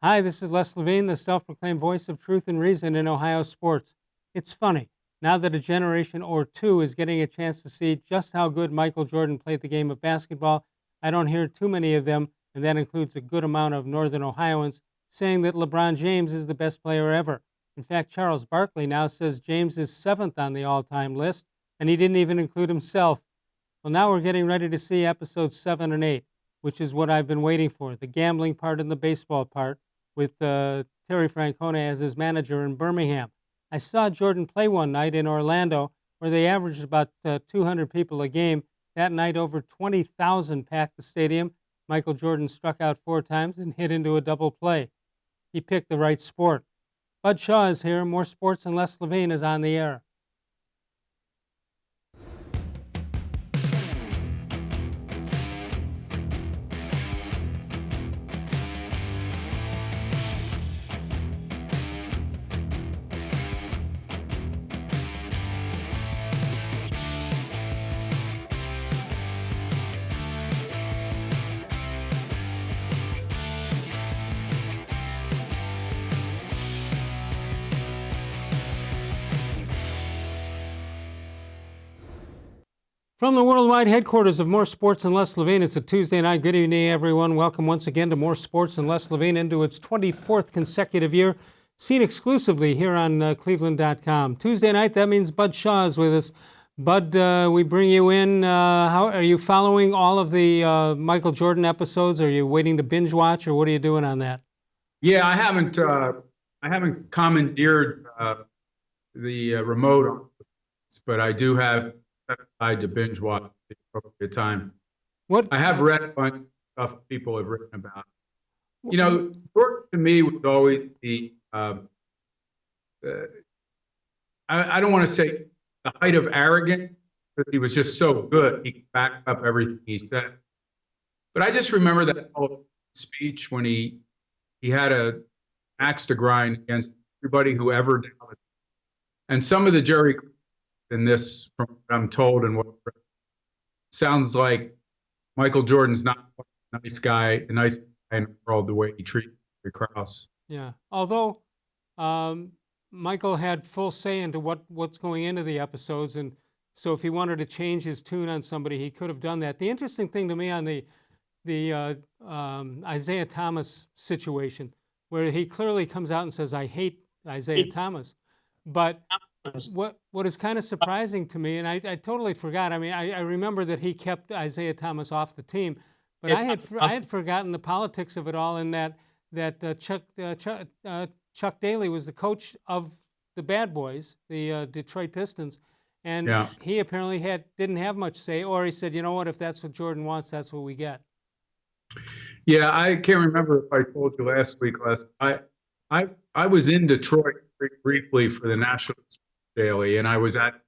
Hi, this is Les-Levine, the self-proclaimed voice of truth and reason in Ohio sports. It's funny, now that a generation or two is getting a chance to see just how good Michael Jordan played the game of basketball, I don't hear too many of them, and that includes a good amount of Northern Ohioans, saying that LeBron James is the best player ever. In fact, Charles Barkley now says James is seventh on the all-time list, and he didn't even include himself. Well, now we're getting ready to see episodes 7 and 8, which is what I've been waiting for, the gambling part and the baseball part, with Terry Francona as his manager in Birmingham. I saw Jordan play one night in Orlando where they averaged about 200 people a game. That night, over 20,000 packed the stadium. Michael Jordan struck out 4 times and hit into a double play. He picked the right sport. Bud Shaw is here. More Sports and Les-Levine is on the air. From the worldwide headquarters of More Sports and Les-Levine, it's a Tuesday night. Good evening, everyone. Welcome once again to More Sports and Les-Levine into its 24th consecutive year, seen exclusively here on cleveland.com. Tuesday night, that means Bud Shaw is with us. Bud, we bring you in. How are you following all of the Michael Jordan episodes? Are you waiting to binge watch, or what are you doing on that? Yeah, I haven't commandeered the remote on this, but I do have tried to binge watch at the appropriate time. What I have read a bunch of stuff people have written about. You know, Jordan to me would always be, I don't want to say the height of arrogance, because he was just so good. He backed up everything he said. But I just remember that whole speech when he had a axe to grind against everybody who ever doubted. And some of the Jerry in this, from what I'm told and what sounds like Michael Jordan's not a nice guy, the nicest guy in the world, the way he treats Jerry Krause. Yeah, although Michael had full say into what's going into the episodes, and so if he wanted to change his tune on somebody, he could have done that. The interesting thing to me on the Isaiah Thomas situation, where he clearly comes out and says, "I hate Isaiah Thomas," but what is kind of surprising to me, and I totally forgot. I mean, I remember that he kept Isaiah Thomas off the team, but I had forgotten the politics of it all, and that Chuck Daly was the coach of the Bad Boys, the Detroit Pistons, and he apparently didn't have much say, or he said, you know what, if that's what Jordan wants, that's what we get. Yeah, I can't remember if I told you last week. I was in Detroit briefly for the National Daily, and I was at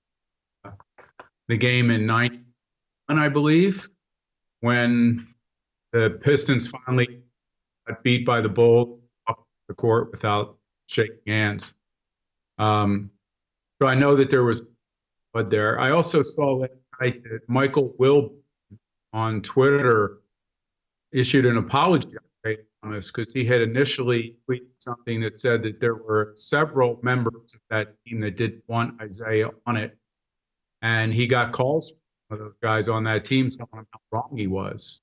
the game in '91, I believe, when the Pistons finally got beat by the Bulls off the court without shaking hands. So I know that there was blood there. I also saw last night that Michael Wilbon on Twitter issued an apology on this, because he had initially tweeted something that said that there were several members of that team that didn't want Isaiah on it. And he got calls from those guys on that team telling him how wrong he was.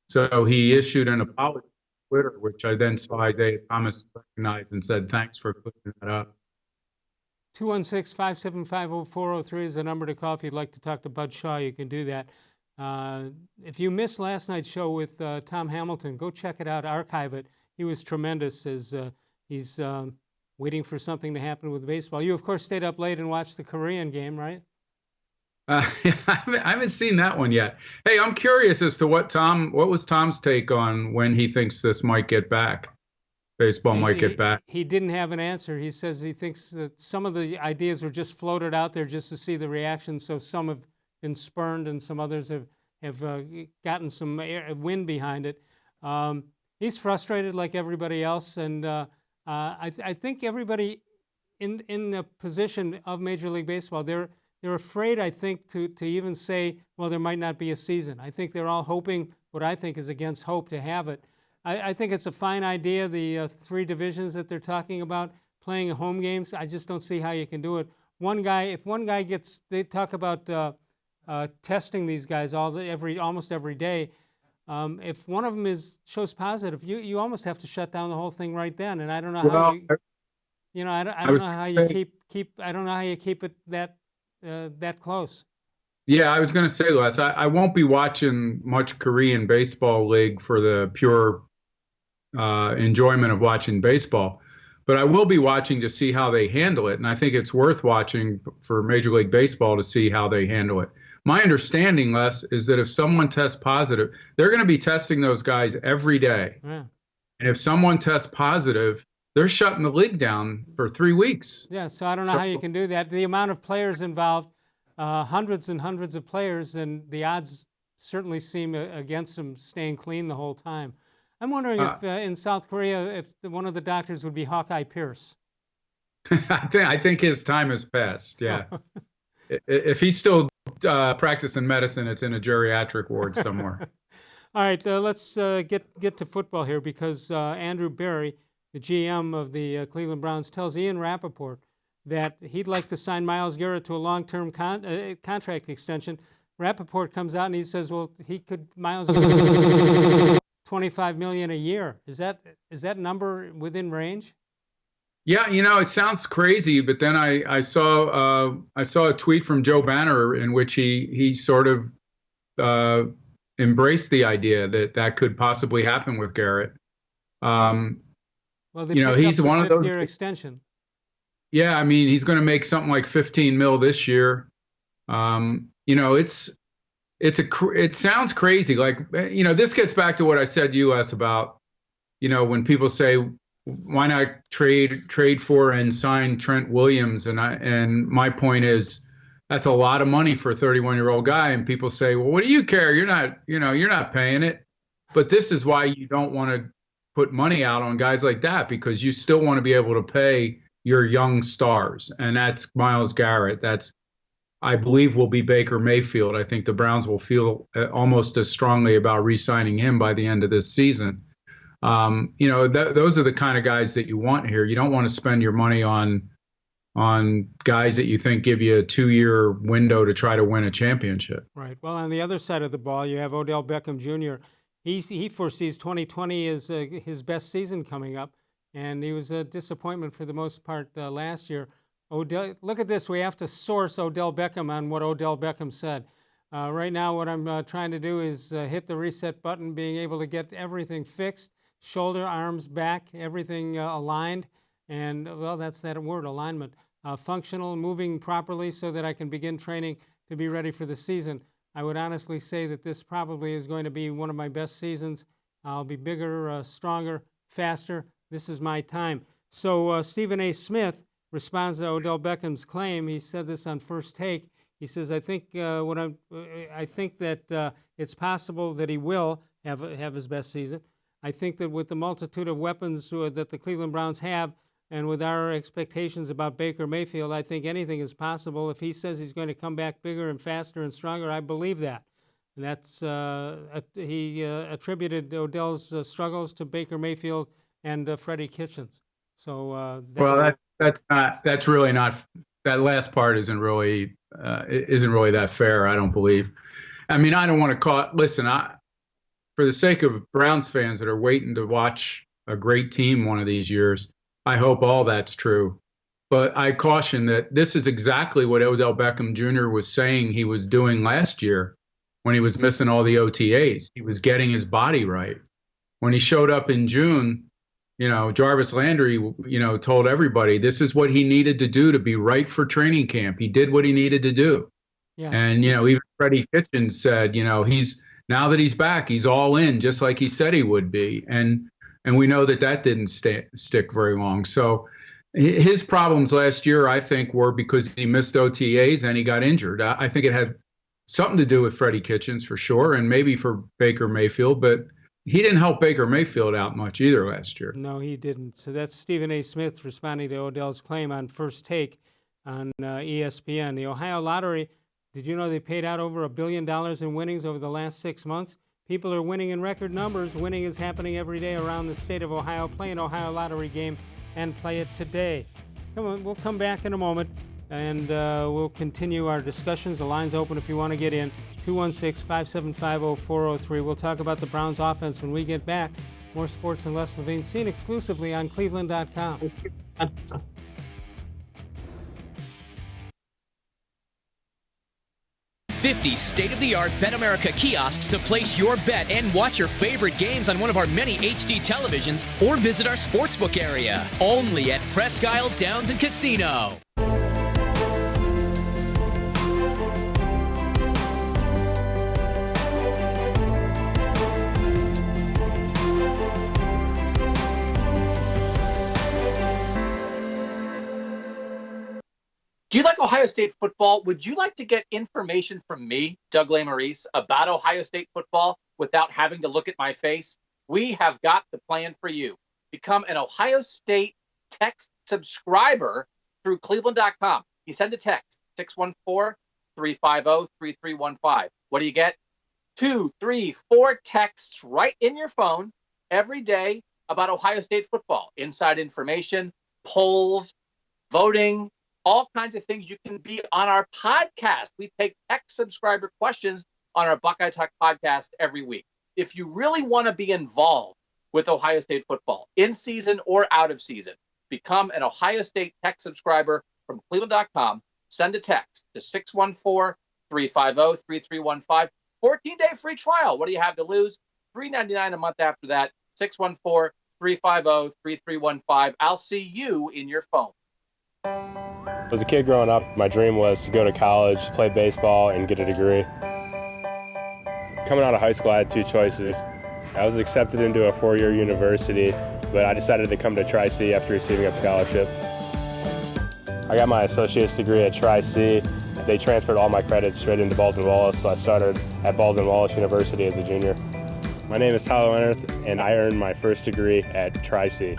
So he issued an apology on Twitter, which I then saw Isaiah Thomas recognize and said, thanks for clearing that up. 216-575-0403 is the number to call if you'd like to talk to Bud Shaw. You can do that. If you missed last night's show with Tom Hamilton, go check it out, archive it. He was tremendous as he's waiting for something to happen with baseball. You, of course, stayed up late and watched the Korean game, right? I haven't seen that one yet. Hey, I'm curious as to what was Tom's take on when he thinks this might get back? Baseball might get back. He didn't have an answer. He says he thinks that some of the ideas were just floated out there just to see the reaction, so some have been spurned and some others have gotten some wind behind it. He's frustrated like everybody else, and I think everybody in the position of Major League Baseball, they're afraid, I think, to even say, well, there might not be a season. I think they're all hoping, what I think is against hope, to have it. I think it's a fine idea, the 3 divisions that they're talking about, playing home games. I just don't see how you can do it. If one guy gets, they talk about testing these guys almost every day. If one of them shows positive, you almost have to shut down the whole thing right then. And I don't know how Well, I I don't was know how gonna you say, I don't know how you keep it that close. yeah, I was going to say, Les, I won't be watching much Korean baseball league for the pure enjoyment of watching baseball, but I will be watching to see how they handle it. And I think it's worth watching for Major League Baseball to see how they handle it. My understanding, Les, is that if someone tests positive, they're going to be testing those guys every day. Yeah. And if someone tests positive, they're shutting the league down for 3 weeks. Yeah, so I don't know So, how you can do that. The amount of players involved, hundreds and hundreds of players, and the odds certainly seem against them staying clean the whole time. I'm wondering if in South Korea, if one of the doctors would be Hawkeye Pierce. I think his time has passed. Yeah. If he's still practicing medicine, it's in a geriatric ward somewhere. All right, let's get to football here because Andrew Berry, the GM of the Cleveland Browns, tells Ian Rappaport that he'd like to sign Myles-Garrett to a long-term contract extension. Rappaport comes out and he says, well, Myles $25 million a year. Is that number within range? Yeah, it sounds crazy, but then I saw a tweet from Joe Banner in which he sort of embraced the idea that could possibly happen with Garrett. Well, they he's up the one of those. fifth-year extension. Yeah, I mean, he's going to make something like 15 mil this year. It sounds crazy. Like, this gets back to what I said to you, Les, about, when people say, why not trade for and sign Trent Williams? And my point is, that's a lot of money for a 31-year-old guy. And people say, well, what do you care? You're not paying it. But this is why you don't want to put money out on guys like that, because you still want to be able to pay your young stars. And that's Myles-Garrett. That's, I believe, will be Baker-Mayfield. I think the Browns will feel almost as strongly about re-signing him by the end of this season. Those are the kind of guys that you want here. You don't want to spend your money on guys that you think give you a 2-year window to try to win a championship. Right. Well, on the other side of the ball, you have Odell Beckham Jr. He foresees 2020 as his best season coming up, and he was a disappointment for the most part last year. Odell, look at this. We have to source Odell Beckham on what Odell Beckham said. Right now, what I'm trying to do is hit the reset button, being able to get everything fixed, shoulder, arms, back, everything aligned. And, well, that's that word, alignment. Functional, moving properly so that I can begin training to be ready for the season. I would honestly say that this probably is going to be one of my best seasons. I'll be bigger, stronger, faster. This is my time. So Stephen A. Smith responds to Odell Beckham's claim. He said this on First Take. He says, I think that it's possible that he will have his best season. I think that with the multitude of weapons that the Cleveland Browns have, and with our expectations about Baker Mayfield, I think anything is possible. If he says he's going to come back bigger and faster and stronger, I believe that. And that's he attributed Odell's struggles to Baker Mayfield and Freddie Kitchens. So that's really not, that last part isn't really that fair. I don't believe. I mean, I don't want to call it. Listen, for the sake of Browns fans that are waiting to watch a great team one of these years, I hope all that's true. But I caution that this is exactly what Odell Beckham Jr. was saying he was doing last year when he was missing all the OTAs. He was getting his body right. When he showed up in June, Jarvis Landry, told everybody this is what he needed to do to be right for training camp. He did what he needed to do. Yes. And, even Freddie Kitchens said, now that he's back, he's all in, just like he said he would be. And we know that didn't stick very long. So his problems last year, I think, were because he missed OTAs and he got injured. I think it had something to do with Freddie Kitchens for sure, and maybe for Baker Mayfield, but he didn't help Baker Mayfield out much either last year. No, he didn't. So that's Stephen A. Smith responding to Odell's claim on First Take on ESPN. The Ohio Lottery, did you know they paid out over $1 billion in winnings over the last 6 months? People are winning in record numbers. Winning is happening every day around the state of Ohio. Play an Ohio lottery game and play it today. Come on, we'll come back in a moment and we'll continue our discussions. The line's open if you want to get in. 216-575-0403. We'll talk about the Browns offense when we get back. More Sports and Les-Levine, seen exclusively on cleveland.com. 50 state-of-the-art Bet America kiosks to place your bet and watch your favorite games on one of our many HD televisions or visit our sportsbook area. Only at Presque Isle Downs and Casino. Do you like Ohio State football? Would you like to get information from me, Doug Lesmerises, about Ohio State football without having to look at my face? We have got the plan for you. Become an Ohio State text subscriber through cleveland.com. You send a text, 614-350-3315. What do you get? 2, 3, 4 texts right in your phone every day about Ohio State football. Inside information, polls, voting, all kinds of things. You can be on our podcast. We take text subscriber questions on our Buckeye Talk podcast every week. If you really want to be involved with Ohio State football, in season or out of season, become an Ohio State text subscriber from cleveland.com. Send a text to 614-350-3315. 14-day free trial. What do you have to lose? $3.99 a month after that. 614-350-3315. I'll see you in your phone. As a kid growing up, my dream was to go to college, play baseball, and get a degree. Coming out of high school, I had 2 choices. I was accepted into a 4-year university, but I decided to come to Tri-C after receiving a scholarship. I got my associate's degree at Tri-C. They transferred all my credits straight into Baldwin-Wallace, so I started at Baldwin-Wallace University as a junior. My name is Tyler Leonard, and I earned my first degree at Tri-C.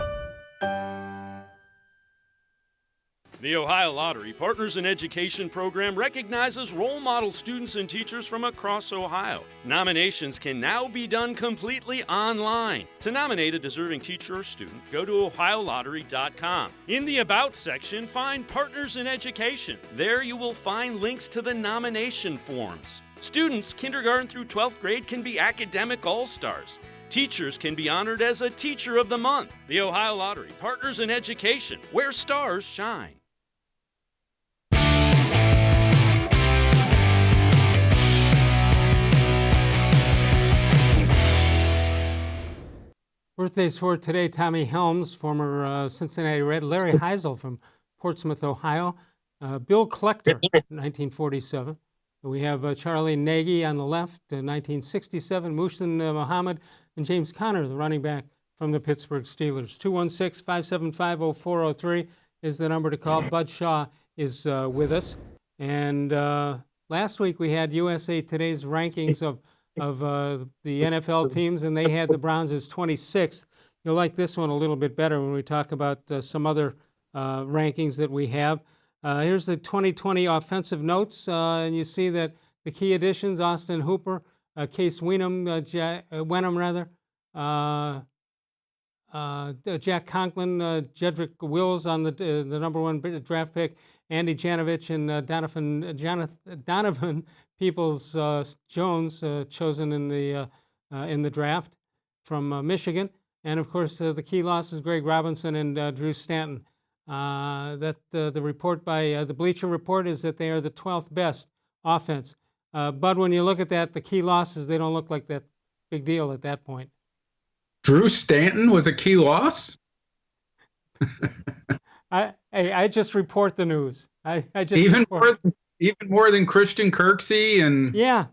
The Ohio Lottery Partners in Education program recognizes role model students and teachers from across Ohio. Nominations can now be done completely online. To nominate a deserving teacher or student, go to ohiolottery.com. In the About section, find Partners in Education. There you will find links to the nomination forms. Students, kindergarten through 12th grade, can be academic all-stars. Teachers can be honored as a Teacher of the Month. The Ohio Lottery Partners in Education, where stars shine. Birthdays for today: Tommy Helms, former Cincinnati Red; Larry Heisel from Portsmouth, Ohio; Bill Klechter, 1947. We have Charlie Nagy on the left, 1967; Muhsin Muhammad and James Conner, the running back from the Pittsburgh Steelers. 216-575-0403 is the number to call. Bud Shaw is with us. And last week we had USA Today's rankings of the NFL teams, and they had the Browns as 26th. You'll like this one a little bit better when we talk about some other rankings that we have. Here's the 2020 offensive notes, and you see that the key additions: Austin Hooper, Case Wenham, Jack Conklin, Jedrick Wills on the number 1 draft pick, Andy Janovich and Donovan Peoples-Jones, chosen in the draft from Michigan, and of course the key losses: Greg Robinson and Drew Stanton. The report by the Bleacher Report is that they are the 12th best offense. But when you look at that, the key losses, they don't look like that big deal at that point. Drew Stanton was a key loss? I just report the news. I just even more than Christian Kirksey and yeah.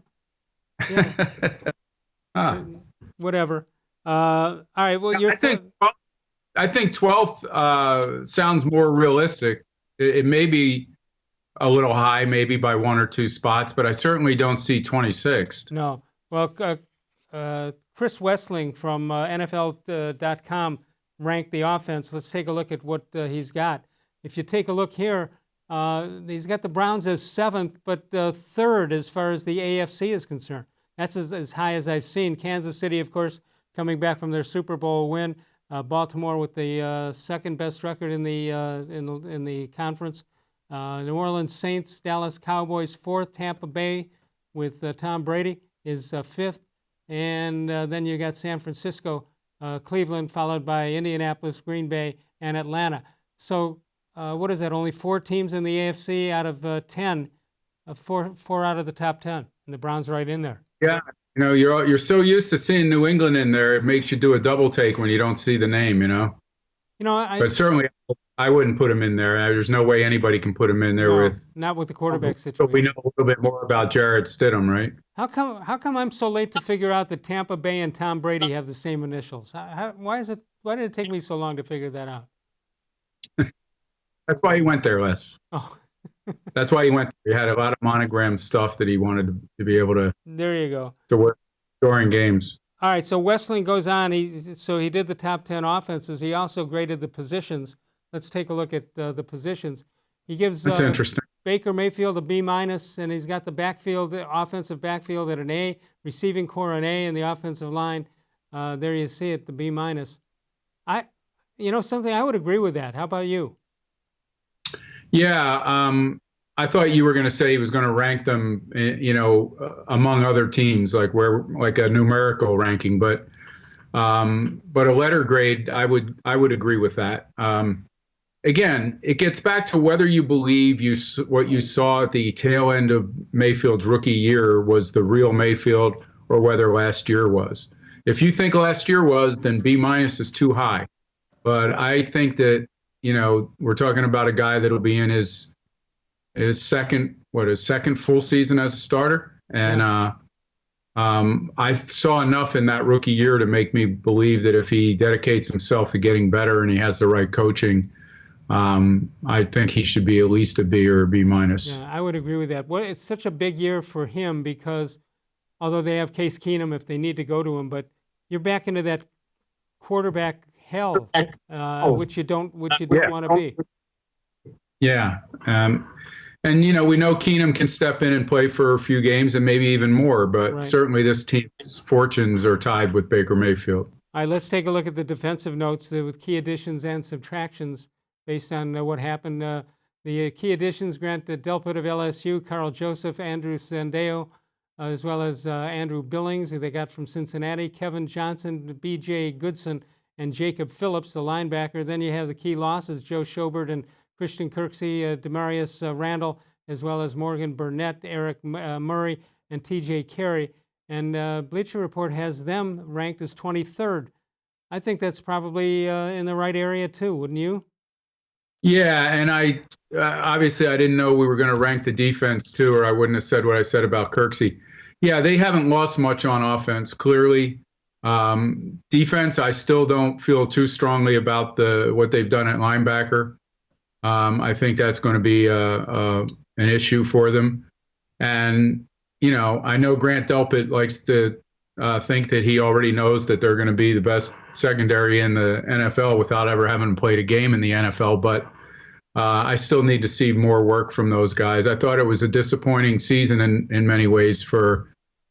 Huh. Whatever. All right. Well, I think 12th sounds more realistic. It may be a little high, maybe by 1 or 2 spots, but I certainly don't see 26th. No. Well, Chris Wessling from NFL.com ranked the offense. Let's take a look at what he's got. If you take a look here, he's got the Browns as 7th, but 3rd as far as the AFC is concerned. That's as high as I've seen. Kansas City, of course, coming back from their Super Bowl win. Baltimore with the second best record in the conference. New Orleans Saints, Dallas Cowboys fourth. Tampa Bay with Tom Brady is fifth. And then you got San Francisco, Cleveland, followed by Indianapolis, Green Bay, and Atlanta. So what is that? Only 4 teams in the AFC out of 10. Four out of the top 10, and the Browns right in there. Yeah, you're so used to seeing New England in there, it makes you do a double take when you don't see the name. But certainly, I wouldn't put him in there. There's no way anybody can put him in there not with the quarterback situation. But we know a little bit more about Jarrett Stidham, right? How come I'm so late to figure out that Tampa Bay and Tom Brady have the same initials? Why did it take me so long to figure that out? That's why he went there, Les. Oh. That's why he went there. He had a lot of monogram stuff that he wanted to be able to. There you go. To work during games. All right, so Westling goes on. He did the top 10 offenses. He also graded the positions. Let's take a look at the positions. He gives That's interesting. Baker-Mayfield a B-, and he's got the offensive backfield at an A, receiving core an A, and the offensive line, there you see it, the B-. Something I would agree with that. How about you? Yeah, I thought you were going to say he was going to rank them, among other teams, like a numerical ranking. But a letter grade, I would agree with that. Again, it gets back to whether you believe what you saw at the tail end of Mayfield's rookie year was the real Mayfield, or whether last year was. If you think last year was, then B- is too high. But I think that, we're talking about a guy that'll be in his second full season as a starter. And I saw enough in that rookie year to make me believe that if he dedicates himself to getting better and he has the right coaching, I think he should be at least a B or a B-. Yeah, I would agree with that. It's such a big year for him because although they have Case Keenum if they need to go to him, but you're back into that quarterback hell, which you don't want to be. Yeah. And, we know Keenum can step in and play for a few games and maybe even more, but certainly this team's fortunes are tied with Baker Mayfield. All right, let's take a look at the defensive notes with key additions and subtractions based on what happened. The key additions, Grant Delpit of LSU, Carl Joseph, Andrew Sandeo, as well as Andrew Billings, who they got from Cincinnati, Kevin Johnson, B.J. Goodson, and Jacob Phillips, the linebacker. Then you have the key losses, Joe Schobert and Christian Kirksey, Demarius Randall, as well as Morgan Burnett, Eric Murray, and T.J. Carey. And Bleacher Report has them ranked as 23rd. I think that's probably in the right area too, wouldn't you? Yeah, and I obviously I didn't know we were going to rank the defense too, or I wouldn't have said what I said about Kirksey. Yeah, they haven't lost much on offense, clearly. Defense, I still don't feel too strongly about what they've done at linebacker. I think that's going to be an issue for them. And, I know Grant Delpit likes to think that he already knows that they're going to be the best secondary in the NFL without ever having played a game in the NFL. But I still need to see more work from those guys. I thought it was a disappointing season in many ways for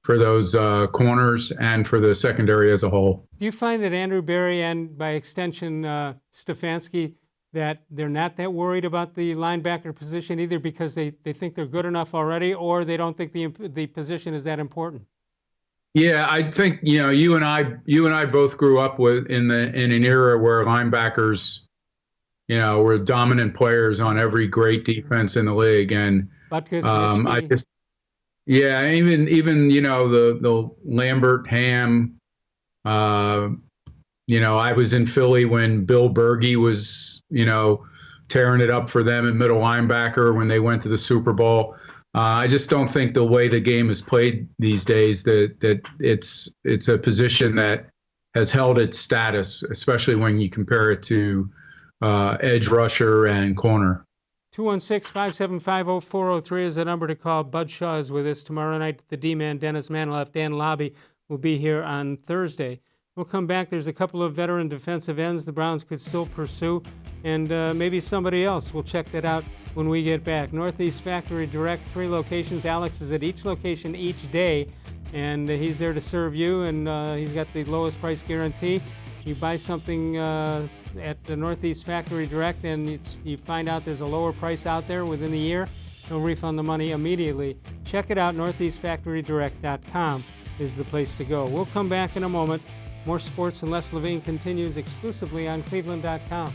those corners and for the secondary as a whole. Do you find that Andrew Berry and, by extension, Stefanski, that they're not that worried about the linebacker position either because they think they're good enough already, or they don't think the position is that important? Yeah, I think you and I both grew up in an era where linebackers, were dominant players on every great defense in the league, and even the Lambert, Ham. I was in Philly when Bill Bergey was, tearing it up for them at middle linebacker when they went to the Super Bowl. I just don't think the way the game is played these days that it's a position that has held its status, especially when you compare it to edge rusher and corner. 216-575-0403 is the number to call. Bud Shaw is with us tomorrow night. The D-Man, Dennis Maniloff, Dan Lobby will be here on Thursday. We'll come back. There's a couple of veteran defensive ends the Browns could still pursue, and maybe somebody else. We'll check that out when we get back. Northeast Factory Direct, 3 locations. Alex is at each location each day. and he's there to serve you, and he's got the lowest price guarantee. You buy something at the Northeast Factory Direct, and you find out there's a lower price out there within the year, he'll refund the money immediately. Check it out, northeastfactorydirect.com is the place to go. We'll come back in a moment. More Sports and Les-Levine continues exclusively on cleveland.com.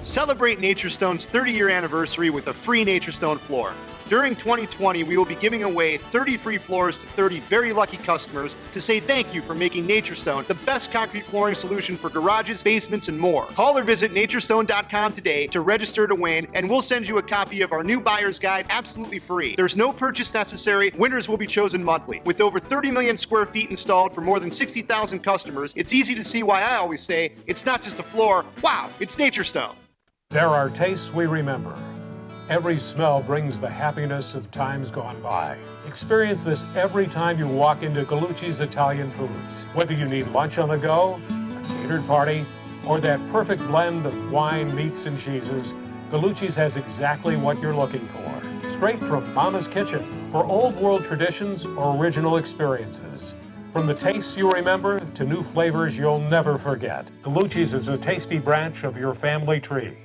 Celebrate NatureStone's 30-year anniversary with a free NatureStone floor. During 2020, we will be giving away 30 free floors to 30 very lucky customers to say thank you for making NatureStone the best concrete flooring solution for garages, basements, and more. Call or visit naturestone.com today to register to win, and we'll send you a copy of our new buyer's guide absolutely free. There's no purchase necessary. Winners will be chosen monthly. With over 30 million square feet installed for more than 60,000 customers, it's easy to see why I always say it's not just a floor. Wow, it's NatureStone. There are tastes we remember. Every smell brings the happiness of times gone by. Experience this every time you walk into Gallucci's Italian Foods. Whether you need lunch on the go, a catered party, or that perfect blend of wine, meats, and cheeses, Gallucci's has exactly what you're looking for. Straight from Mama's kitchen for old world traditions or original experiences. From the tastes you remember to new flavors you'll never forget. Gallucci's is a tasty branch of your family tree.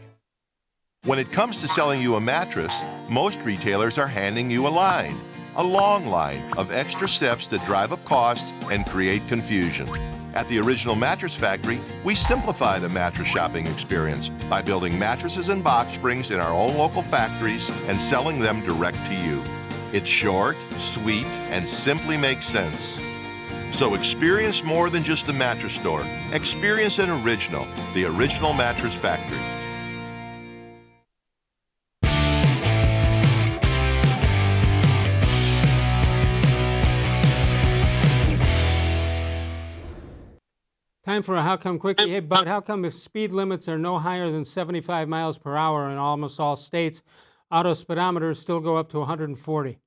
When it comes to selling you a mattress, most retailers are handing you a long line of extra steps that drive up costs and create confusion. At the Original Mattress Factory, we simplify the mattress shopping experience by building mattresses and box springs in our own local factories and selling them direct to you. It's short, sweet, and simply makes sense. So experience more than just the mattress store. Experience an original, the Original Mattress Factory. Time for a How Come Quickie. Hey, Bud, how come if speed limits are no higher than 75 miles per hour in almost all states, auto speedometers still go up to 140?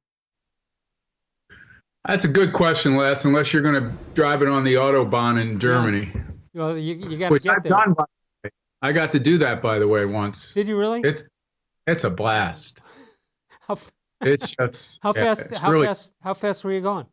That's a good question, Les, unless you're going to drive it on the Autobahn in Germany. Yeah. Well, you got to Which get I've there. done, by the way. I got to do that, by the way, once. Did you really? It's a blast. How, It's just how fast? it's How really, fast? How fast were you going?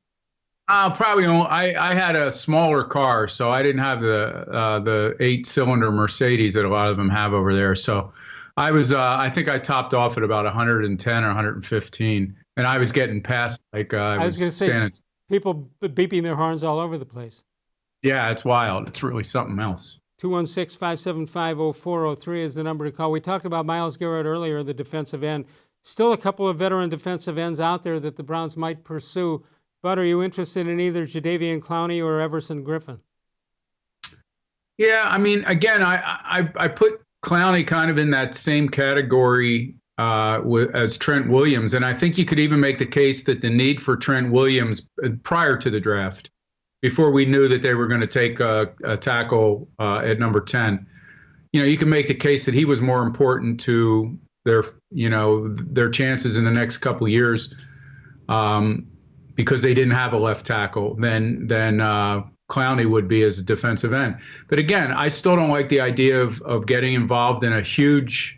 Probably I had a smaller car, so I didn't have the 8-cylinder Mercedes that a lot of them have over there. So I was I think I topped off at about 110 or 115, and I was getting past like I was going to say standing. people beeping their horns all over the place. Yeah, it's wild. It's really something else. 216-575-0403 is the number to call. We talked about Myles-Garrett earlier, the defensive end. Still a couple of veteran defensive ends out there that the Browns might pursue. But are you interested in either Jadeveon-Clowney or Everson-Griffen? Yeah, I mean, again, I put Clowney kind of in that same category as Trent Williams, and I think you could even make the case that the need for Trent Williams prior to the draft, before we knew that they were going to take a tackle at number 10, you can make the case that he was more important to their chances in the next couple of years. Because they didn't have a left tackle than Clowney would be as a defensive end. But again, I still don't like the idea of getting involved in a huge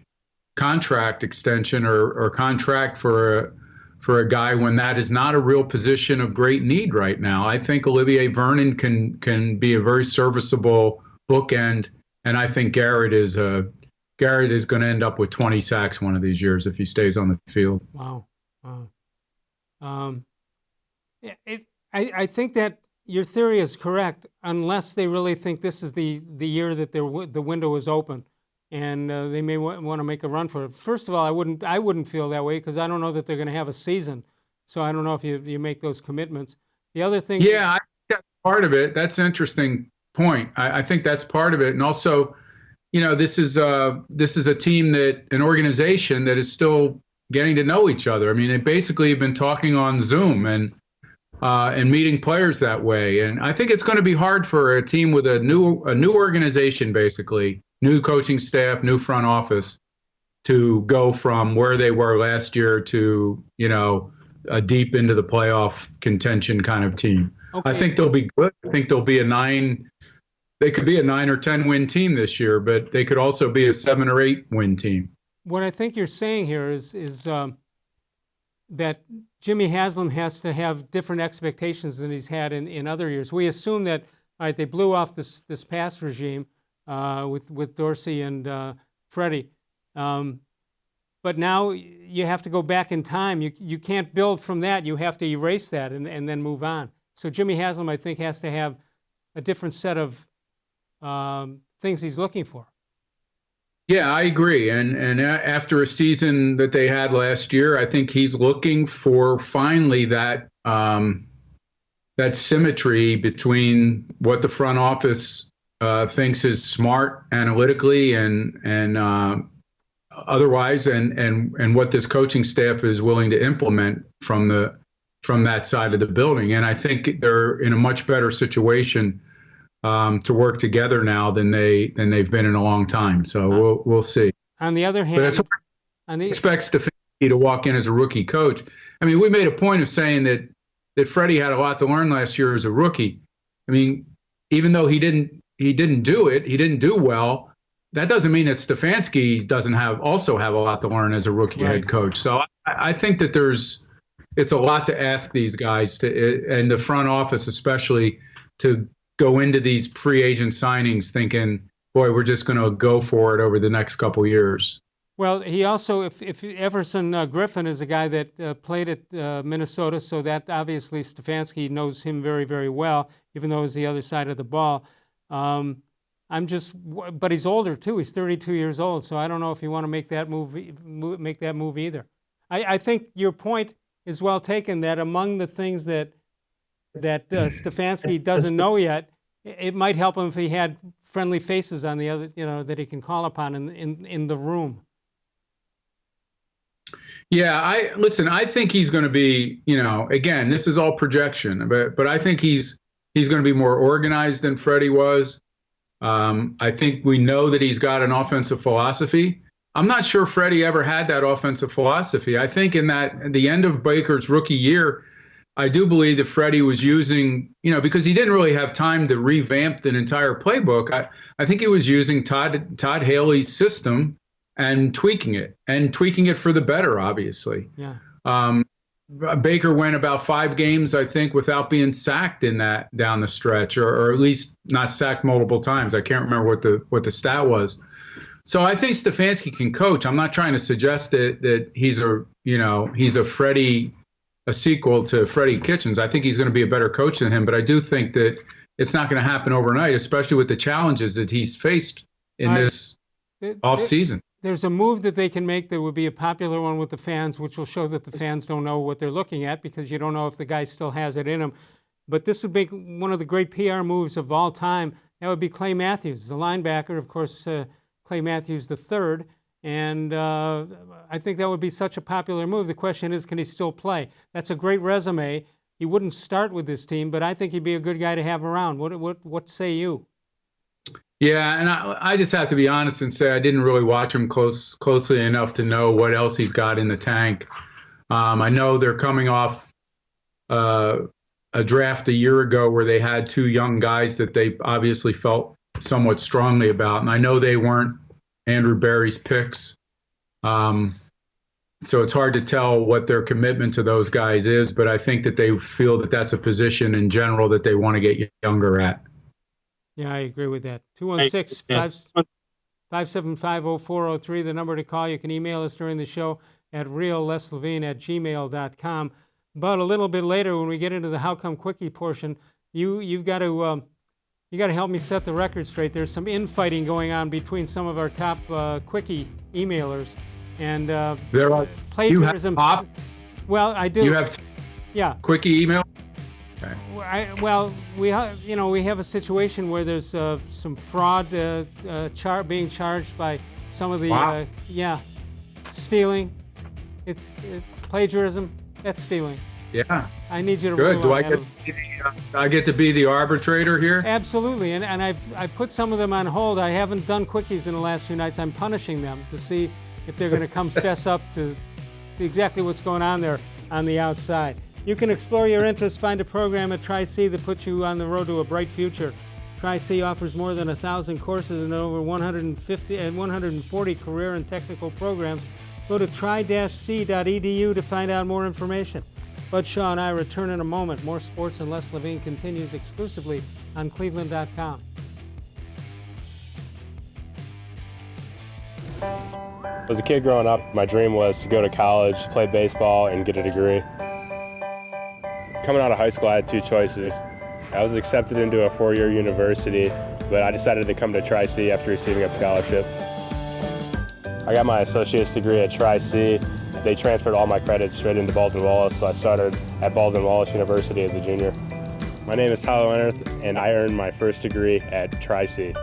contract extension or contract for a guy when that is not a real position of great need right now. I think Olivier Vernon can be a very serviceable bookend, and I think Garrett is going to end up with 20 sacks one of these years if he stays on the field. Wow. I think that your theory is correct, unless they really think this is the year that the window is open, and they may want to make a run for it. First of all, I wouldn't feel that way because I don't know that they're going to have a season, so I don't know if you make those commitments. The other thing, yeah, I think that's part of it. That's an interesting point. I think that's part of it, and also, this is a team an organization that is still getting to know each other. I mean, they basically have been talking on Zoom and meeting players that way. And I think it's going to be hard for a team with a new organization, basically, new coaching staff, new front office, to go from where they were last year to, a deep into the playoff contention kind of team. Okay. I think they'll be good. I think they'll be a 9 they could be a 9 or 10 win team this year, but they could also be a 7 or 8 win team. What I think you're saying here is that Jimmy Haslam has to have different expectations than he's had in other years. We assume that, all right, they blew off this past regime with Dorsey and Freddie, but now you have to go back in time. You can't build from that. You have to erase that and then move on. So Jimmy Haslam, I think, has to have a different set of things he's looking for. Yeah, I agree. And after a season that they had last year, I think he's looking for finally that that symmetry between what the front office thinks is smart analytically and otherwise, and what this coaching staff is willing to implement from that side of the building. And I think they're in a much better situation to work together now than they've been in a long time. So we'll see. On the other hand, expects Stefanski to walk in as a rookie coach. I mean, we made a point of saying that Freddie had a lot to learn last year as a rookie. I mean, even though he didn't do well, that doesn't mean that Stefanski doesn't also have a lot to learn as a rookie head coach. So I think that it's a lot to ask these guys and the front office especially to go into these free agent signings thinking, boy, we're just going to go for it over the next couple years. Well, he also, if Everson-Griffen is a guy that played at Minnesota, so that obviously Stefanski knows him very, very well, even though it's the other side of the ball. But he's older too. He's 32 years old, so I don't know if you want to make that move either. I think your point is well taken. That among the things that Stefanski doesn't know yet, it might help him if he had friendly faces on the other, that he can call upon in the room. Yeah, I think he's going to be, again, this is all projection, but I think he's going to be more organized than Freddie was. I think we know that he's got an offensive philosophy. I'm not sure Freddie ever had that offensive philosophy. I think at the end of Baker's rookie year, I do believe that Freddie was using, because he didn't really have time to revamp an entire playbook. I think he was using Todd Haley's system and tweaking it for the better, obviously. Yeah. Baker went about 5 games, I think, without being sacked in that down the stretch, or at least not sacked multiple times. I can't remember what the stat was. So I think Stefanski can coach. I'm not trying to suggest that he's a sequel to Freddie Kitchens. I think he's going to be a better coach than him, but I do think that it's not going to happen overnight, especially with the challenges that he's faced in this offseason. There's a move that they can make that would be a popular one with the fans, which will show that the fans don't know what they're looking at because you don't know if the guy still has it in him. But this would make one of the great PR moves of all time. That would be Clay Matthews, the linebacker, of course, Clay Matthews III. And I think that would be such a popular move. The question is, can he still play? That's a great resume. He wouldn't start with this team, but I think he'd be a good guy to have around. What say you? Yeah, and I just have to be honest and say I didn't really watch him closely enough to know what else he's got in the tank. I know they're coming off a draft a year ago where they had 2 young guys that they obviously felt somewhat strongly about, and I know they weren't Andrew Berry's picks. So it's hard to tell what their commitment to those guys is, but I think that they feel that that's a position in general that they want to get younger at. Yeah, I agree with that. 216-575-0403, the number to call. You can email us during the show at real-les-levine@gmail.com. But a little bit later, when we get into the How Come Quickie portion, you've got to help me set the record straight. There's some infighting going on between some of our top Quickie emailers, and there are plagiarism. Well, I do. You have Quickie email. Okay. We have a situation where there's some fraud being charged by some of the stealing. It's plagiarism. That's stealing. Yeah. I need you to. Good. Do I get to be the arbitrator here? Absolutely. And I put some of them on hold. I haven't done quickies in the last few nights. I'm punishing them to see if they're going to come fess up to exactly what's going on there on the outside. You can explore your interests, find a program at Tri-C that puts you on the road to a bright future. Tri-C offers more than 1,000 courses and over 140 career and technical programs. Go to tri-c.edu to find out more information. Bud Shaw and I return in a moment. More Sports and Les-Levine continues exclusively on cleveland.com. As a kid growing up, my dream was to go to college, play baseball, and get a degree. Coming out of high school, I had two choices. I was accepted into a four-year university, but I decided to come to Tri-C after receiving a scholarship. I got my associate's degree at Tri-C. They transferred all my credits straight into Baldwin-Wallace, so I started at Baldwin-Wallace University as a junior. My name is Tyler Leonard, and I earned my first degree at Tri-C.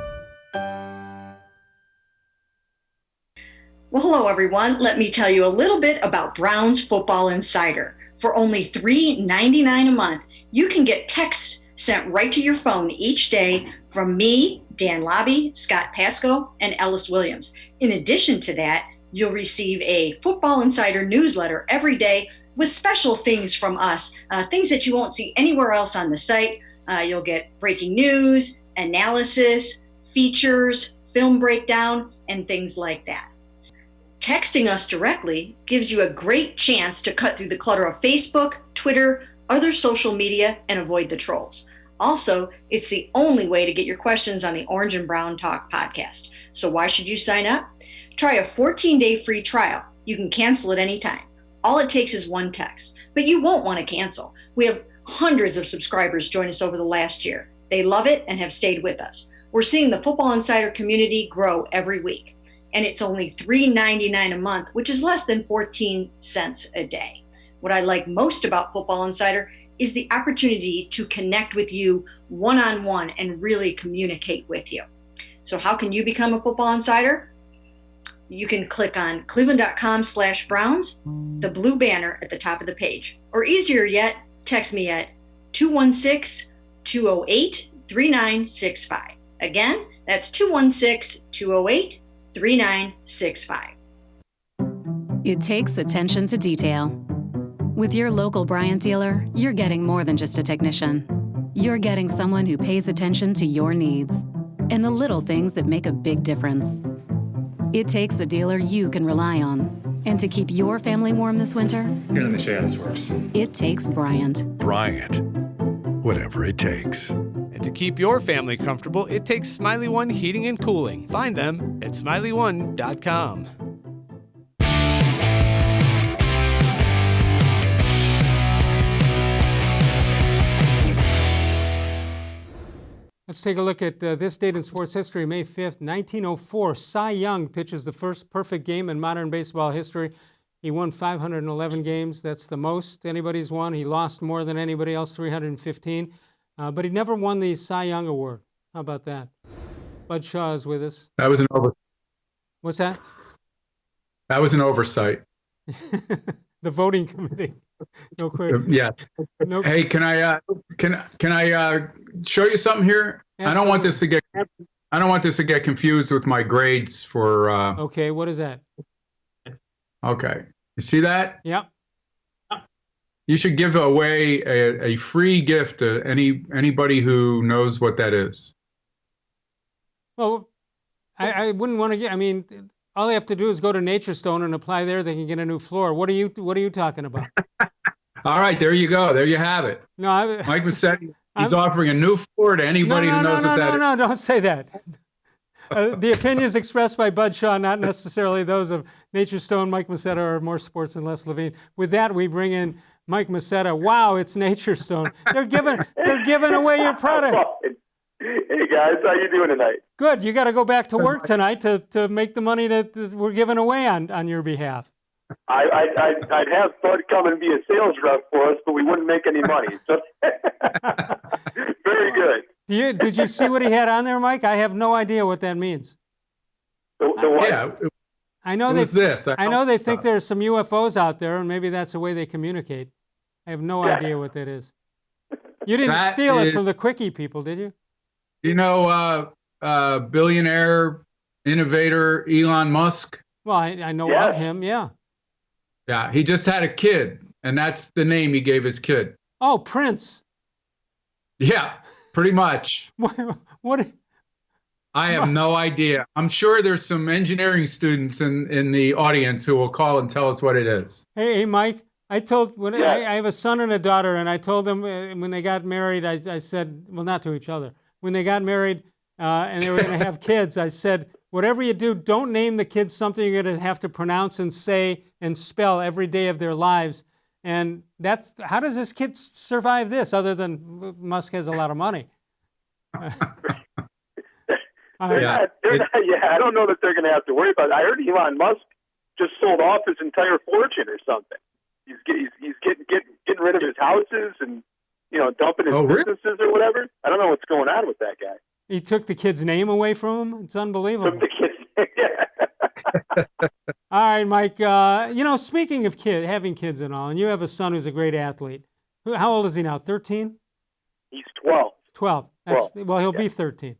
Well, hello, everyone. Let me tell you a little bit about Brown's Football Insider. For only $3.99 a month, you can get text sent right to your phone each day from me, Dan Lobby, Scott Pasco, and Ellis Williams. In addition to that, you'll receive a Football Insider newsletter every day with special things from us, things that you won't see anywhere else on the site. You'll get breaking news, analysis, features, film breakdown, and things like that. Texting us directly gives you a great chance to cut through the clutter of Facebook, Twitter, other social media, and avoid the trolls. Also, it's the only way to get your questions on the Orange and Brown Talk podcast. So why should you sign up? Try a 14-day free trial. You can cancel at any time. All it takes is one text, but you won't want to cancel. We have hundreds of subscribers join us over the last year. They love it and have stayed with us. We're seeing the Football Insider community grow every week, and it's only $3.99 a month, which is less than 14 cents a day. What I like most about Football Insider is the opportunity to connect with you one-on-one and really communicate with you. So how can you become a Football Insider? You can click on cleveland.com/Browns, the blue banner at the top of the page. Or easier yet, text me at 216-208-3965. Again, that's 216-208-3965. It takes attention to detail. With your local Bryant dealer, you're getting more than just a technician. You're getting someone who pays attention to your needs and the little things that make a big difference. It takes a dealer you can rely on. And to keep your family warm this winter, here, let me show you how this works. It takes Bryant. Bryant. Whatever it takes. And to keep your family comfortable, it takes Smiley One Heating and Cooling. Find them at smiley1.com. Let's take a look at this date in sports history. May 5th, 1904. Cy Young pitches the first perfect game in modern baseball history. He won 511 games. That's the most anybody's won. He lost more than anybody else, 315. But he never won the Cy Young Award. How about that? Bud Shaw is with us. That was an oversight. What's that? That was an oversight. The voting committee. No quick. Yes. No. Hey, can I show you something here? Absolutely. I don't want this to get confused with my grades for. Okay, what is that? Okay, you see that? Yep. You should give away a free gift to anybody who knows what that is. Well, I wouldn't want to get. I mean, all they have to do is go to Nature Stone and apply there. They can get a new floor. What are you talking about? All right, there you go. There you have it. No, Mike was saying he's offering a new floor to anybody who knows what that is. No, don't say that. The opinions expressed by Bud Shaw, not necessarily those of Nature Stone, Mike Masetta, or More Sports and Les-Levine. With that, we bring in Mike Masetta. Wow, it's Nature Stone. They're giving away your product. Hey guys, how you doing tonight? Good. You got to go back to work tonight to make the money that we're giving away on your behalf. I'd have Bud come and be a sales rep for us, but we wouldn't make any money. So very good. Did you see what he had on there, Mike? I have no idea what that means. The what? Yeah. I know they think there's some UFOs out there, and maybe that's the way they communicate. I have no idea what that is. You didn't steal it from the Quickie people, did you? You know, billionaire innovator Elon Musk? Well, I know of him, yeah. Yeah, he just had a kid, and that's the name he gave his kid. Oh, Prince. Yeah, pretty much. What? I have no idea. I'm sure there's some engineering students in the audience who will call and tell us what it is. Hey, Mike. I have a son and a daughter, and I told them when they got married, I said, well, not to each other. When they got married and they were going to have kids, I said, whatever you do, don't name the kids something you're going to have to pronounce and say and spell every day of their lives. And how does this kid survive this, other than Musk has a lot of money? I don't know that they're going to have to worry about it. I heard Elon Musk just sold off his entire fortune or something. He's getting rid of his houses and dumping his businesses or whatever. I don't know what's going on with that guy. He took the kid's name away from him. It's unbelievable. Took the kid's name. Yeah. All right, Mike. Speaking of having kids and all, and you have a son who's a great athlete. How old is he now? 13? He's 12. 12. Well, he'll be 13.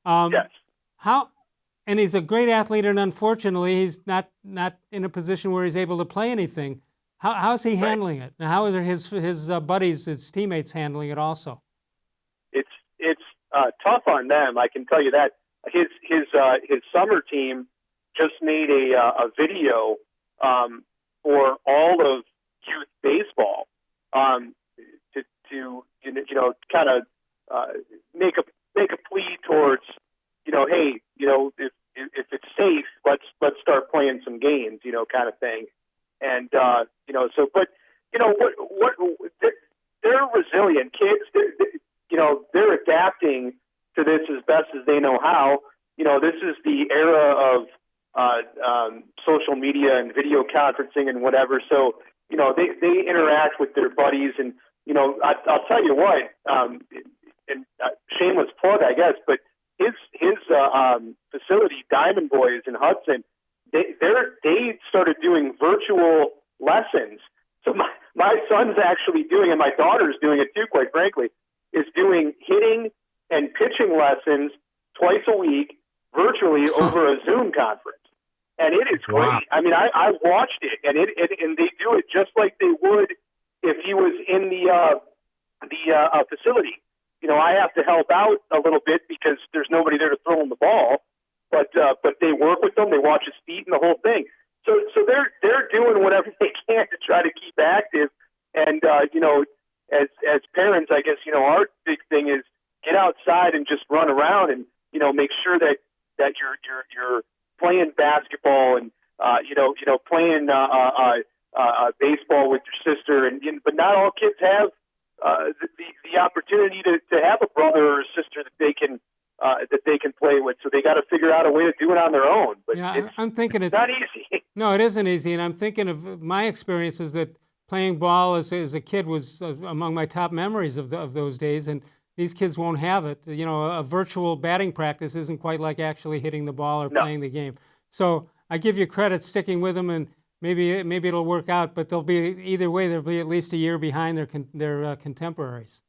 Yes. And he's a great athlete, and unfortunately, he's not in a position where he's able to play anything. How's he handling it? And how are his buddies, his teammates, handling it also? It's tough on them. I can tell you that. His summer team just made a video for all of youth baseball to kind of make a plea towards hey, if it's safe, let's start playing some games, kind of thing. And they're resilient kids. They're adapting to this as best as they know how. This is the era of social media and video conferencing and whatever. So they interact with their buddies, and I'll tell you what. And shameless plug, I guess, but his facility, Diamond Boys in Hudson, they started doing virtual lessons. So my son's actually doing, and my daughter's doing it too, quite frankly, is doing hitting and pitching lessons twice a week virtually over a Zoom conference. And it is great. Wow. I mean, I watched it, and and they do it just like they would if he was in the facility. I have to help out a little bit because there's nobody there to throw him the ball, but they work with them. They watch his feet and the whole thing. So they're doing whatever they can to try to keep active. And as parents, I guess our big thing is get outside and just run around and make sure that you're playing basketball and playing baseball with your sister. But not all kids have the opportunity to have a brother or a sister that they can play with. So they got to figure out a way to do it on their own. But I'm thinking it's not easy. No, it isn't easy. And I'm thinking of my experiences that playing ball as a kid was among my top memories of those days. And these kids won't have it. A virtual batting practice isn't quite like actually hitting the ball or playing the game. So I give you credit sticking with them, and maybe it'll work out. But either way, they'll be at least a year behind their contemporaries.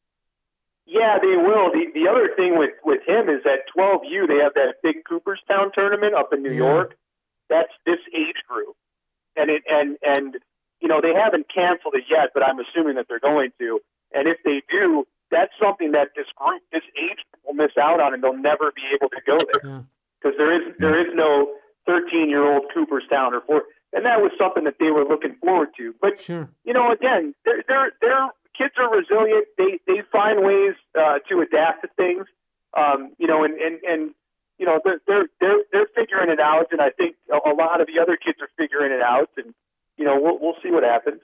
Yeah, they will. The other thing with him is at 12U, they have that big Cooperstown tournament up in New York. That's this age group, and they haven't canceled it yet, but I'm assuming that they're going to. And if they do, that's something that this age group will miss out on, and they'll never be able to go there because there is no 13-year-old Cooperstown or 4. And that was something that they were looking forward to. But again, they're kids are resilient. They find ways to adapt to things. They're figuring it out, and I think a lot of the other kids are figuring it out, and we'll see what happens.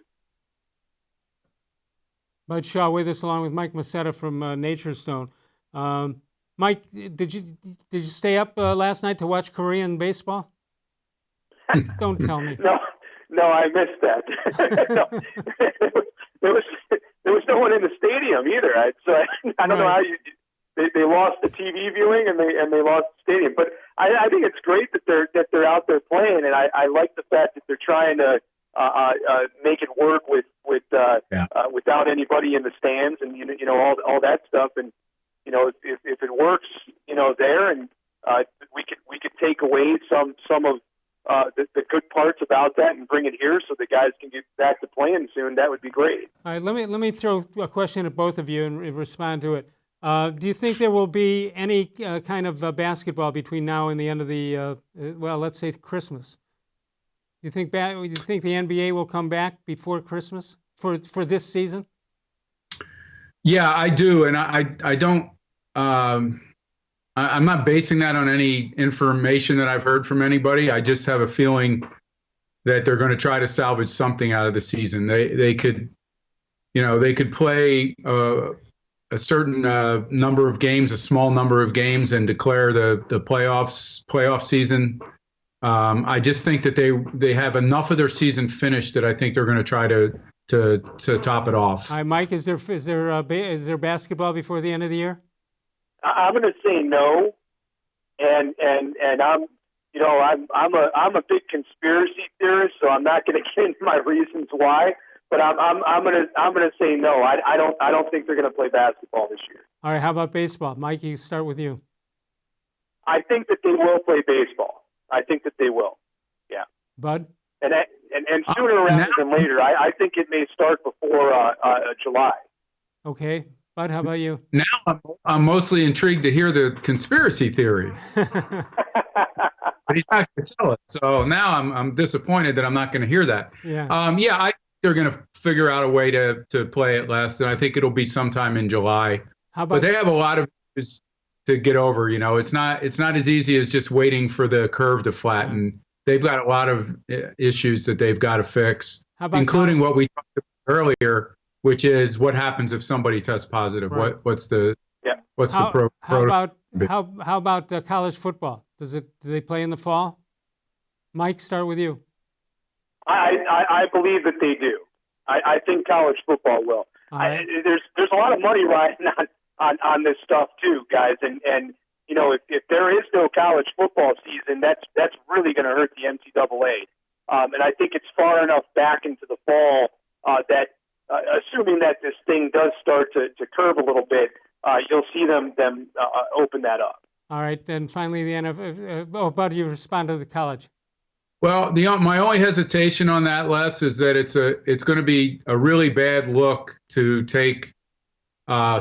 Bud Shaw with us, along with Mike Masetta from Nature's Stone. Mike, did you stay up last night to watch Korean baseball? Don't tell me. No, I missed that. No. There was no one in the stadium either. I don't know how they lost the TV viewing and they lost the stadium. But I think it's great that they're out there playing, and I like the fact that they're trying to make it work without anybody in the stands and all that stuff. And if it works there, and we could take away some of the good parts about that and bring it here so the guys can get back to playing soon, that would be great. All right, let me throw a question at both of you and respond to it. Do you think there will be any kind of basketball between now and the end of the, let's say Christmas? Do you think the NBA will come back before Christmas for this season? Yeah, I do, and I don't. I'm not basing that on any information that I've heard from anybody. I just have a feeling that they're going to try to salvage something out of the season. They could play a certain number of games, a small number of games, and declare the playoff season. I just think that they have enough of their season finished that I think they're going to try to top it off. All right, Mike, is there basketball before the end of the year? I'm going to say no, and I'm a big conspiracy theorist, so I'm not going to get into my reasons why. But I'm going to say no. I don't think they're going to play basketball this year. All right, how about baseball, Mike? You start with you. I think that they will play baseball. I think that they will. Yeah. Bud? And sooner rather than later. I think it may start before July. Okay. Bud, how about you? Now I'm mostly intrigued to hear the conspiracy theory. But he's not going to tell it. So now I'm disappointed that I'm not going to hear that. Yeah. I think they're going to figure out a way to play it less, and I think it'll be sometime in July. But they have a lot of issues to get over. It's not as easy as just waiting for the curve to flatten. Yeah. They've got a lot of issues that they've got to fix, including what we talked about earlier, which is what happens if somebody tests positive. Right. What's the protocol? How about college football? Do they play in the fall? Mike, start with you. I believe that they do. I think college football will. Right. There's a lot of money riding on this stuff too, guys. And if there is no college football season, that's really going to hurt the NCAA. And I think it's far enough back into the fall that assuming that this thing does start to curve a little bit, you'll see them open that up. All right, then finally the NFL. Bud, you respond to the college. Well, my only hesitation on that, Les, is that it's going to be a really bad look to take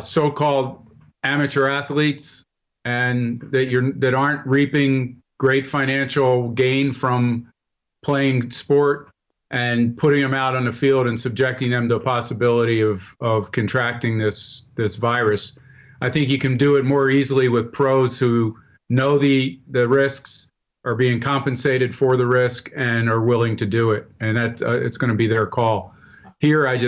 so-called amateur athletes and that aren't reaping great financial gain from playing sport and putting them out on the field and subjecting them to a possibility of contracting this virus. I think you can do it more easily with pros who know the risks, are being compensated for the risk, and are willing to do it. And that it's going to be their call. Here, I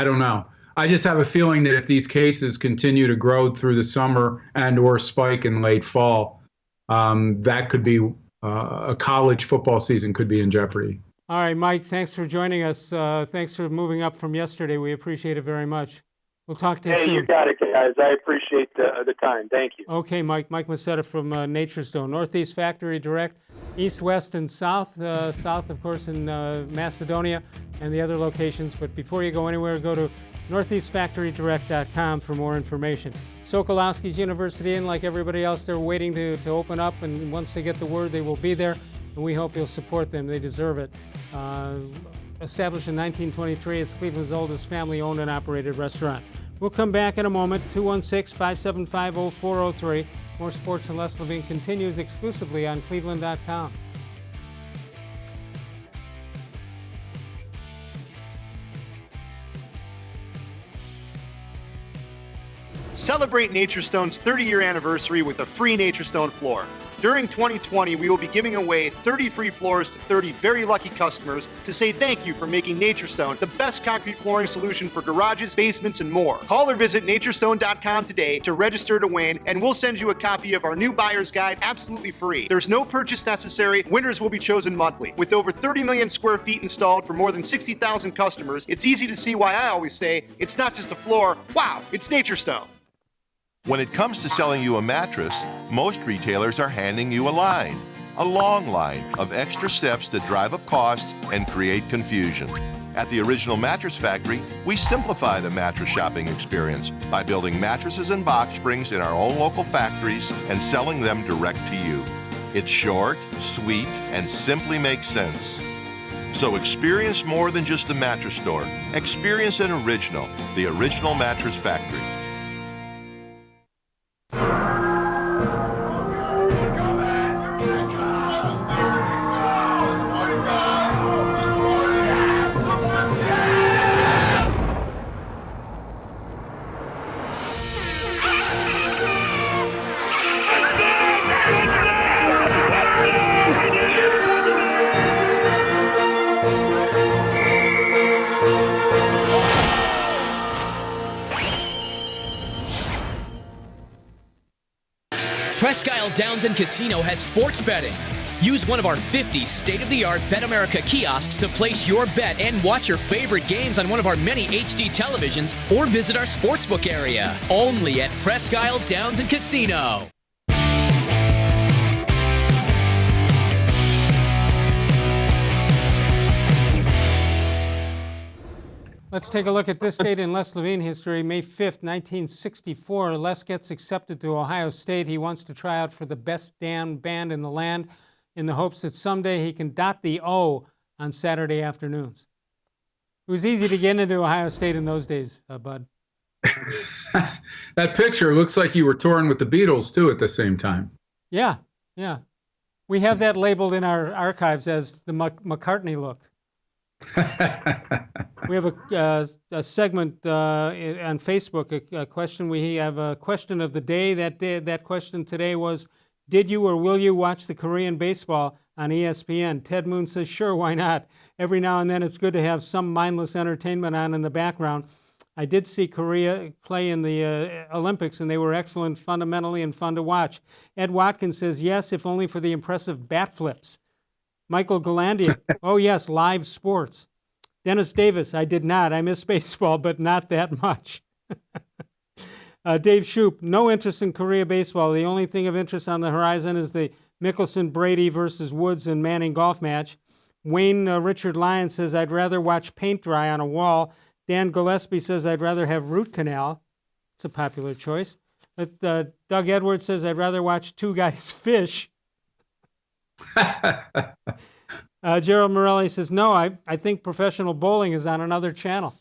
don't know. I just have a feeling that if these cases continue to grow through the summer and/or spike in late fall, that could be a college football season could be in jeopardy. All right, Mike, thanks for joining us. Thanks for moving up from yesterday. We appreciate it very much. We'll talk to you soon. Hey, you got it, guys. I appreciate the time. Thank you. Okay, Mike. Mike Macetta from Nature's Stone. Northeast Factory Direct, east, west, and south. South, of course, in Macedonia and the other locations. But before you go anywhere, go to northeastfactorydirect.com for more information. Sokolowski's University, and like everybody else, they're waiting to open up. And once they get the word, they will be there. And we hope you'll support them. They deserve it. Established in 1923, it's Cleveland's oldest family-owned and operated restaurant. We'll come back in a moment. 216-575-0403. More Sports and Les-Levine continues exclusively on cleveland.com. Celebrate Nature's Stone's 30-year anniversary with a free Nature's Stone floor. During 2020, we will be giving away 30 free floors to 30 very lucky customers to say thank you for making Nature's Stone the best concrete flooring solution for garages, basements, and more. Call or visit naturestone.com today to register to win, and we'll send you a copy of our new buyer's guide absolutely free. There's no purchase necessary. Winners will be chosen monthly. With over 30 million square feet installed for more than 60,000 customers, it's easy to see why I always say it's not just a floor. Wow, it's Nature's Stone. When it comes to selling you a mattress, most retailers are handing you a long line of extra steps that drive up costs and create confusion. At the Original Mattress Factory, we simplify the mattress shopping experience by building mattresses and box springs in our own local factories and selling them direct to you. It's short, sweet, and simply makes sense. So experience more than just the mattress store. Experience an original, the Original Mattress Factory. Presque Isle Downs and Casino has sports betting. Use one of our 50 state-of-the-art Bet America kiosks to place your bet and watch your favorite games on one of our many HD televisions or visit our sportsbook area. Only at Presque Isle Downs and Casino. Let's take a look at this date in Les-Levine history. May 5th, 1964, Les gets accepted to Ohio State. He wants to try out for the best damn band in the land in the hopes that someday he can dot the O on Saturday afternoons. It was easy to get into Ohio State in those days, Bud. That picture looks like you were touring with the Beatles, too, at the same time. Yeah. We have that labeled in our archives as the McCartney look. We have a segment on Facebook, a question. We have a question of the day. That question today was, did you or will you watch the Korean baseball on ESPN? Ted Moon says, sure, why not? Every now and then it's good to have some mindless entertainment on in the background. I did see Korea play in the Olympics, and they were excellent fundamentally and fun to watch. Ed Watkins says, yes, if only for the impressive bat flips. Michael Galandia, oh yes, live sports. Dennis Davis, I did not. I miss baseball, but not that much. Dave Shoup, no interest in Korea baseball. The only thing of interest on the horizon is the Mickelson-Brady versus Woods and Manning golf match. Wayne Richard Lyon says, I'd rather watch paint dry on a wall. Dan Gillespie says, I'd rather have root canal. It's a popular choice. But Doug Edwards says, I'd rather watch two guys fish. Gerald Morelli says, no, I think professional bowling is on another channel.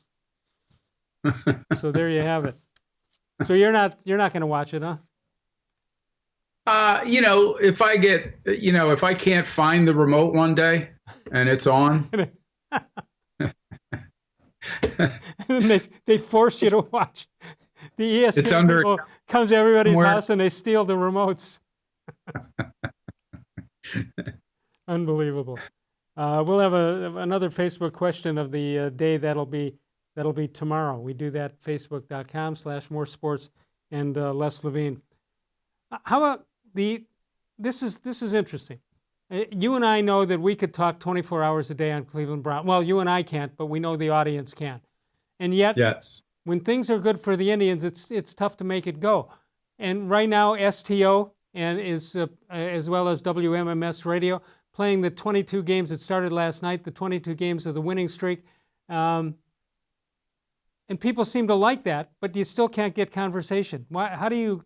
So there you have it. So you're not going to watch it, huh? If I can't find the remote one day and it's on. And they force you to watch. The ESPN people comes to everybody's house and they steal the remotes. Unbelievable. We'll have another Facebook question of the day that'll be tomorrow. We do that facebook.com/more-sports-and-les-levine. How about this is interesting. You and I know that we could talk 24 hours a day on Cleveland Brown. Well, you and I can't, but we know the audience can. And yet, yes, when things are good for the Indians, it's tough to make it go. And right now, STO and is as well as WMMS Radio playing the 22 games that started last night, the 22 games of the winning streak. And people seem to like that, but you still can't get conversation. How do you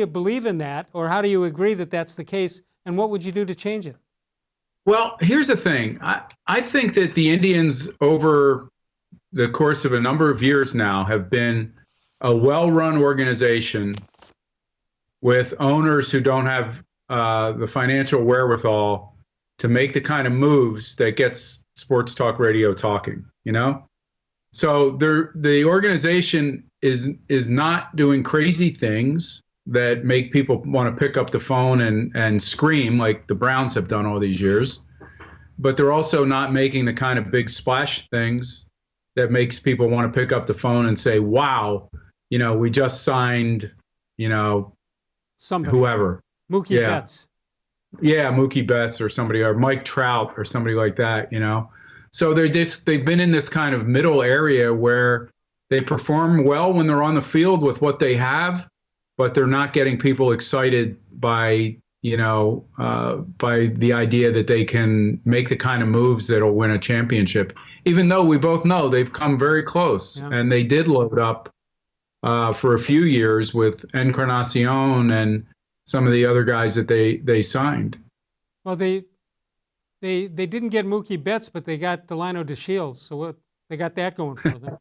believe in that, or how do you agree that that's the case, and what would you do to change it? Well, here's the thing. I think that the Indians, over the course of a number of years now, have been a well-run organization with owners who don't have the financial wherewithal to make the kind of moves that gets sports talk radio talking, So the organization is not doing crazy things that make people want to pick up the phone and scream like the Browns have done all these years. But they're also not making the kind of big splash things that makes people want to pick up the phone and say, wow, we just signed, somebody, whoever. Mookie Betts. Yeah, Mookie Betts or somebody, or Mike Trout or somebody like that, So they've been in this kind of middle area where they perform well when they're on the field with what they have, but they're not getting people excited by the idea that they can make the kind of moves that'll win a championship, even though we both know they've come very close. Yeah. And they did load up for a few years with Encarnacion and some of the other guys that they signed. Well, they didn't get Mookie Betts, but they got Delino DeShields, so they got that going for them.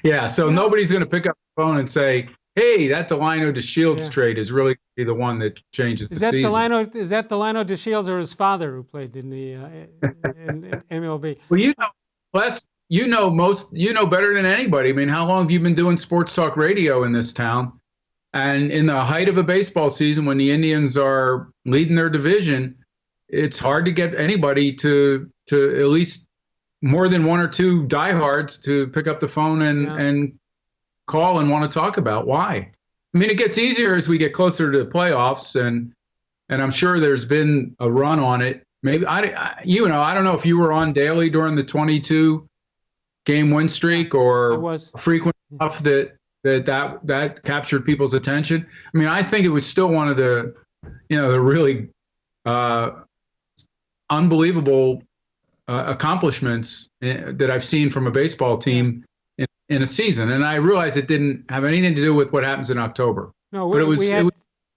Yeah, so nobody's going to pick up the phone and say, hey, that Delino DeShields trade is really be the one that changes the season. Is that Delino DeShields or his father who played in the in MLB? Well, Les, you know better than anybody. I mean, how long have you been doing sports talk radio in this town? And in the height of a baseball season, when the Indians are leading their division, it's hard to get anybody to at least more than one or two diehards to pick up the phone and call and want to talk about why. I mean, it gets easier as we get closer to the playoffs, and I'm sure there's been a run on it. Maybe I don't know if you were on daily during the 22 game win streak or was frequent enough that captured people's attention. I mean, I think it was still one of the really unbelievable accomplishments that I've seen from a baseball team in a season. And I realize it didn't have anything to do with what happens in October. No, but it was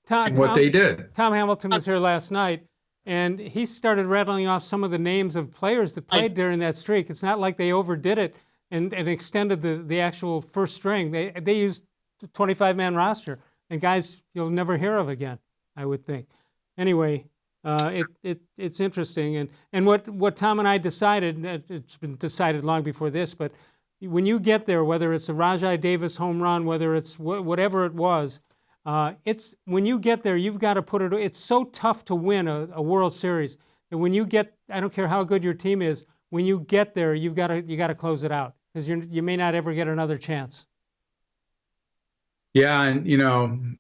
Tom, they did. Tom Hamilton was here last night, and he started rattling off some of the names of players that played during that streak. It's not like they overdid it and extended the actual first string. They used the 25-man roster, and guys you'll never hear of again, I would think. Anyway, it's interesting. And what Tom and I decided, it's been decided long before this, but when you get there, whether it's a Rajai Davis home run, whether it's whatever it was, it's when you get there, you've got to put it. It's so tough to win a World Series that when you get, I don't care how good your team is, when you get there, you got to close it out because you may not ever get another chance. Yeah, and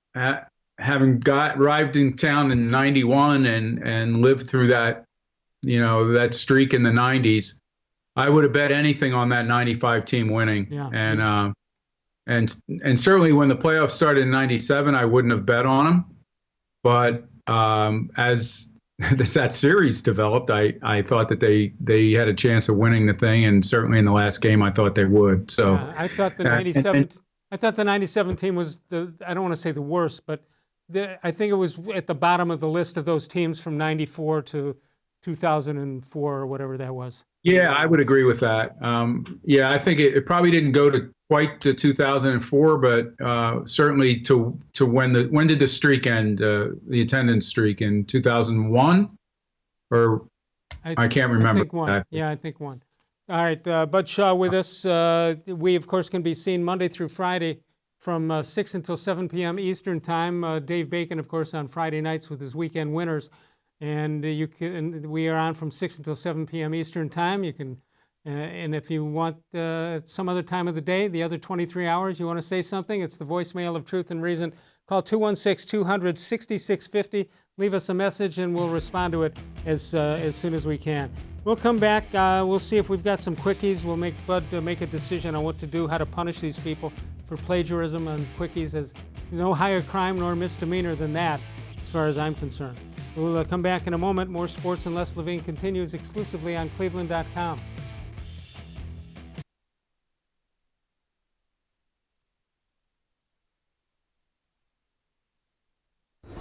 having arrived in town in '91 and lived through that, that streak in the '90s, I would have bet anything on that '95 team winning. Yeah. And certainly when the playoffs started in '97, I wouldn't have bet on them. But as that series developed, I thought that they had a chance of winning the thing, and certainly in the last game, I thought they would. So I thought the '97. I thought the '97 team was I don't want to say the worst, but I think it was at the bottom of the list of those teams from '94 to 2004 or whatever that was. Yeah, I would agree with that. I think it probably didn't go quite to 2004, but certainly to when did the streak end? The attendance streak in 2001, or I can't remember. I think one. Yeah, I think one. All right, Bud Shaw with us. We of course can be seen Monday through Friday from 6 until 7 p.m. Eastern time. Dave Bacon, of course, on Friday nights with his weekend winners. And we are on from 6 until 7 p.m. Eastern time. You can, and if you want some other time of the day, the other 23 hours, you want to say something, it's the voicemail of Truth and Reason. Call 216-200-6650. Leave us a message, and we'll respond to it as soon as we can. We'll come back. We'll see if we've got some quickies. We'll make Bud make a decision on what to do, how to punish these people for plagiarism on quickies. As no higher crime nor misdemeanor than that, as far as I'm concerned. We'll come back in a moment. More Sports and Les-Levine continues exclusively on cleveland.com.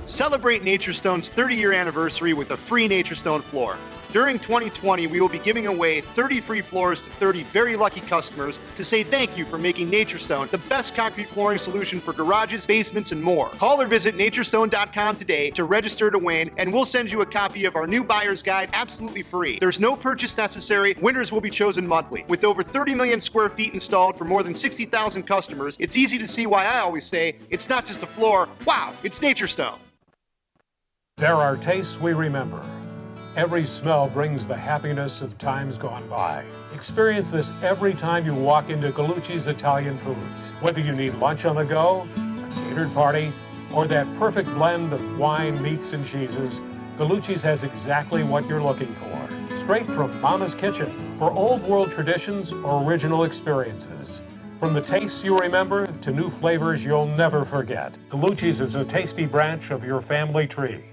Celebrate Nature Stone's 30-year anniversary with a free Nature Stone floor. During 2020, we will be giving away 30 free floors to 30 very lucky customers to say thank you for making Nature Stone the best concrete flooring solution for garages, basements, and more. Call or visit naturestone.com today to register to win, and we'll send you a copy of our new buyer's guide absolutely free. There's no purchase necessary. Winners will be chosen monthly. With over 30 million square feet installed for more than 60,000 customers, it's easy to see why I always say it's not just a floor. Wow, it's Nature Stone. There are tastes we remember. Every smell brings the happiness of times gone by. Experience this every time you walk into Gallucci's Italian Foods. Whether you need lunch on the go, a catered party, or that perfect blend of wine, meats, and cheeses, Gallucci's has exactly what you're looking for. Straight from Mama's Kitchen for old world traditions or original experiences. From the tastes you remember to new flavors you'll never forget, Gallucci's is a tasty branch of your family tree.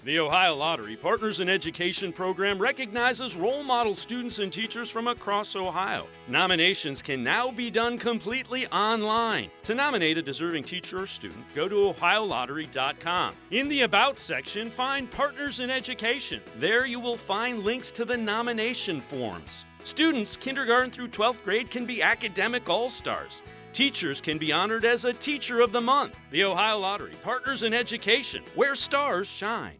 The Ohio Lottery Partners in Education program recognizes role model students and teachers from across Ohio. Nominations can now be done completely online. To nominate a deserving teacher or student, go to ohiolottery.com. In the About section, find Partners in Education. There you will find links to the nomination forms. Students kindergarten through 12th grade can be academic all-stars. Teachers can be honored as a Teacher of the Month. The Ohio Lottery Partners in Education, where stars shine.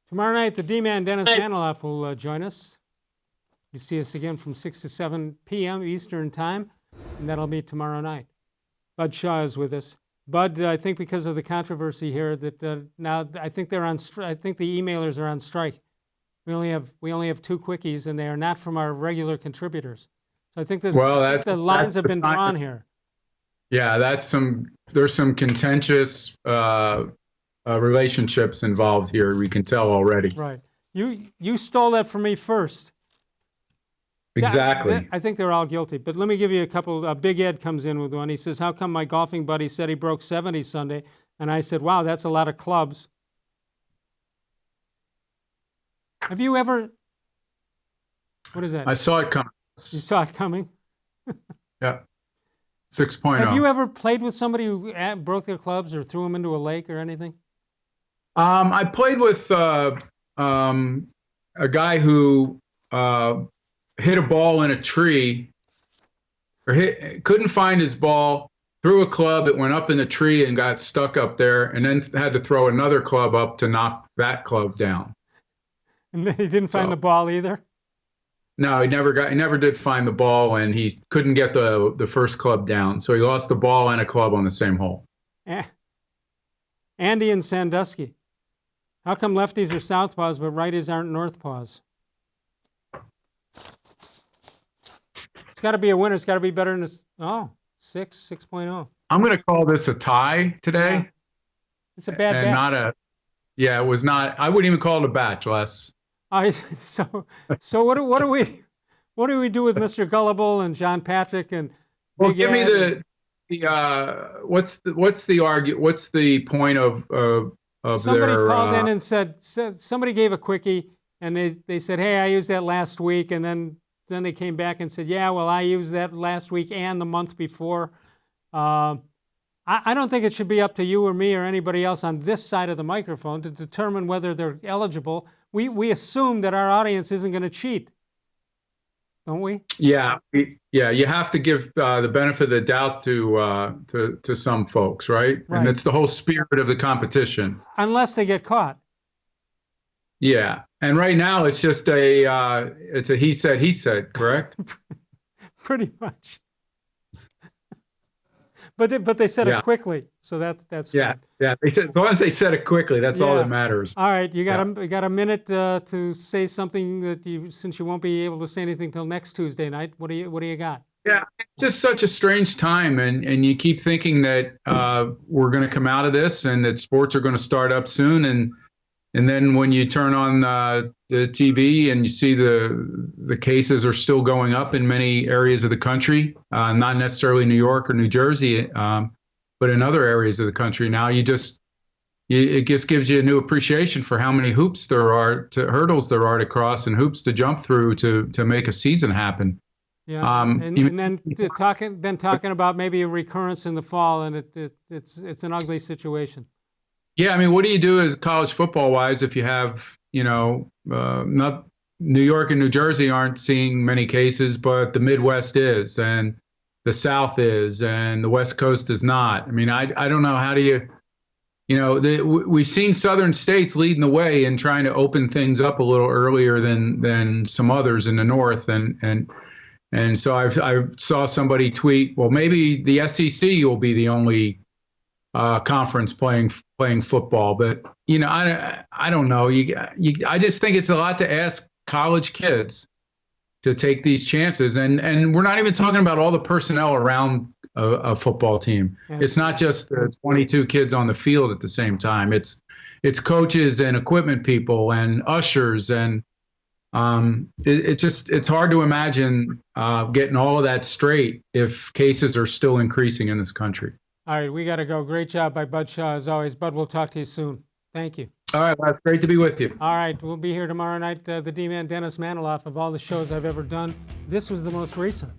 Tomorrow night, the D-Man Dennis Maniloff will join us. You see us again from 6 to 7 p.m. Eastern Time, and that'll be tomorrow night. Bud Shaw is with us. Bud, I think because of the controversy here, that now I think they're on. I think the emailers are on strike. We only have 2 quickies, and they are not from our regular contributors. So I think the lines have been drawn here. Yeah, there's some contentious relationships involved here. We can tell already. Right. You stole that from me first. Exactly. I think they're all guilty. But let me give you a couple. Big Ed comes in with one. He says, "How come my golfing buddy said he broke 70 Sunday?" And I said, "Wow, that's a lot of clubs." Have you ever? What is that? I saw it coming. You saw it coming? Yeah. 6.0. Have you ever played with somebody who broke their clubs or threw them into a lake or anything? I played with a guy who hit a ball in a tree, or couldn't find his ball, threw a club, it went up in the tree and got stuck up there, and then had to throw another club up to knock that club down. And he didn't find the ball either? No, he never did find the ball, and he couldn't get the first club down. So he lost the ball and a club on the same hole. Andy in Sandusky. How come lefties are southpaws but righties aren't northpaws? It's got to be a winner. It's got to be better than this. 6.0. I'm going to call this a tie today. Yeah. It's a bad and bet. not a. Yeah, it was not. I wouldn't even call it a batch, Les. So what do we do with Mr. Gullible and John Patrick and? Well, Big give me Ed? what's the point of Somebody their, called in and said somebody gave a quickie, and they said, "Hey, I used that last week," and then they came back and said, "Yeah, well, I used that last week and the month before." I don't think it should be up to you or me or anybody else on this side of the microphone to determine whether they're eligible. We assume that our audience isn't going to cheat, don't we? Yeah, you have to give the benefit of the doubt to some folks, right? And it's the whole spirit of the competition. Unless they get caught. Yeah, and right now it's just it's a he said, correct? Pretty much. But they said it quickly, so that's yeah, fine. Yeah. They said, as long as they said it quickly, that's all that matters. All right, you got a minute to say something since you won't be able to say anything till next Tuesday night. What do you got? Yeah, it's just such a strange time, and you keep thinking that we're going to come out of this and that sports are going to start up soon, and then when you turn on the TV and you see the cases are still going up in many areas of the country, not necessarily New York or New Jersey, but in other areas of the country. Now it just gives you a new appreciation for how many hurdles there are to cross and hoops to jump through to make a season happen. Yeah, and then talking about maybe a recurrence in the fall, and it's an ugly situation. Yeah, I mean, what do you do as college football wise if you have, not New York and New Jersey aren't seeing many cases, but the Midwest is, and the South is, and the West Coast is not. I mean, I don't know, how do you, we've seen Southern states leading the way in trying to open things up a little earlier than some others in the North, and so I saw somebody tweet, well, maybe the SEC will be the only conference playing football, but I don't know. I just think it's a lot to ask college kids to take these chances, and we're not even talking about all the personnel around a football team. Yeah. It's not just 22 kids on the field at the same time. It's coaches and equipment people and ushers, and it's hard to imagine getting all of that straight if cases are still increasing in this country. All right, we got to go. Great job by Bud Shaw, as always. Bud, we'll talk to you soon. Thank you. All right, well, it's great to be with you. All right, we'll be here tomorrow night. The D-Man, Dennis Maniloff, of all the shows I've ever done, this was the most recent.